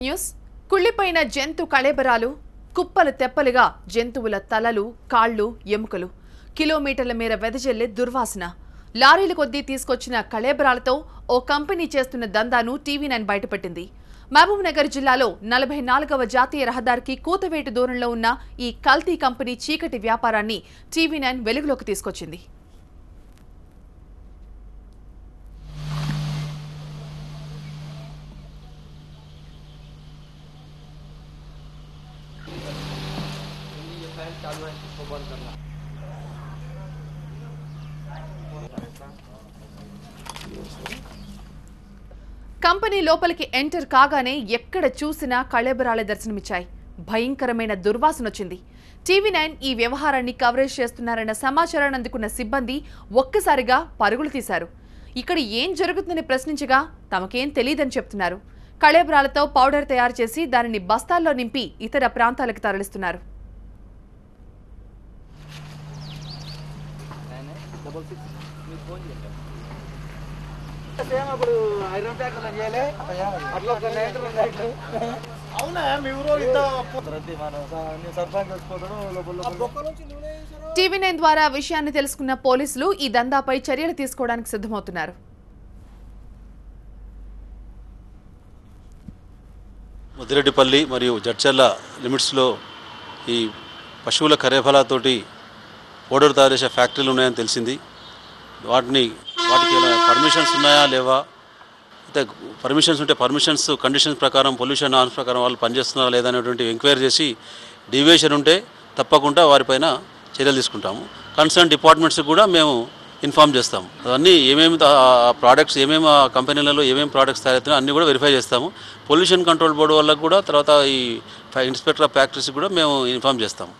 News కుళ్ళిపోయిన జంతు కళేబరాలు కుప్పలు తెప్పలుగా జంతువుల తలలు కాళ్ళు ఎముకలు కిలోమీటర్ల మేర వెదజల్లే దుర్వాసన లారీల కొద్దీ తీసుకొచ్చిన కళేబరాలతో ఓ కంపెనీ చేస్తున్న దందాను టీవీ9 బయటపెట్టింది. మహబూబ్నగర్ జిల్లాలో 44వ జాతీయ రహదారికి కూతవేటు దూరంలో ఉన్న ఈ కల్తీ కంపెనీ చీకటి వ్యాపారాన్ని టీవీ9 వెలుగులోకి తీసుకొచ్చింది. కంపెనీ లోపలికి ఎంటర్ కాగానే ఎక్కడ చూసినా కళేబరాలే దర్శనమిచ్చాయి. భయంకరమైన దుర్వాసనొచ్చింది. టీవీ9 ఈ వ్యవహారాన్ని కవరేజ్ చేస్తున్నారన్న సమాచారాన్ని అందుకున్న సిబ్బంది ఒక్కసారిగా పరుగులు తీశారు. ఇక్కడ ఏం జరుగుతుందని ప్రశ్నించగా తమకేం తెలియదని చెప్తున్నారు. కళేబరాలతో పౌడర్ తయారు చేసి దానిని బస్తాల్లో నింపి ఇతర ప్రాంతాలకు తరలిస్తున్నారు. టీవీ9 ద్వారా విషయాన్ని తెలుసుకున్న పోలీసులు ఈ దందాపై చర్యలు తీసుకోవడానికి సిద్ధమవుతున్నారు. ముదిరెడ్డిపల్లి మరియు జడ్చర్ల లిమిట్స్లో ఈ పశువుల కరేఫలాతోటి పౌడర్ తయారు చేసే ఫ్యాక్టరీలు ఉన్నాయని తెలిసింది. వాటికి పర్మిషన్స్ ఉన్నాయా లేవా, అయితే పర్మిషన్స్ ఉంటే పర్మిషన్స్ కండిషన్స్ ప్రకారం పొల్యూషన్ నార్మ్స్ ప్రకారం వాళ్ళు పనిచేస్తున్నారా లేదా అనేటువంటి ఎంక్వైరీ చేసి డీవియేషన్ ఉంటే తప్పకుండా వారిపైన చర్యలు తీసుకుంటాము. కన్సర్న్ డిపార్ట్మెంట్స్కి కూడా మేము ఇన్ఫామ్ చేస్తాము. అవన్నీ ఏమేమి ప్రోడక్ట్స్ ఏమేమి కంపెనీలలో ఏమేమి ప్రోడక్ట్స్ తయారవుతున్నాయో అన్నీ కూడా వెరిఫై చేస్తాము. పొల్యూషన్ కంట్రోల్ బోర్డు వాళ్ళకు కూడా తర్వాత ఈ ఇన్స్పెక్టర్ ఆఫ్ ఫ్యాక్టరీస్కి కూడా మేము ఇన్ఫామ్ చేస్తాము.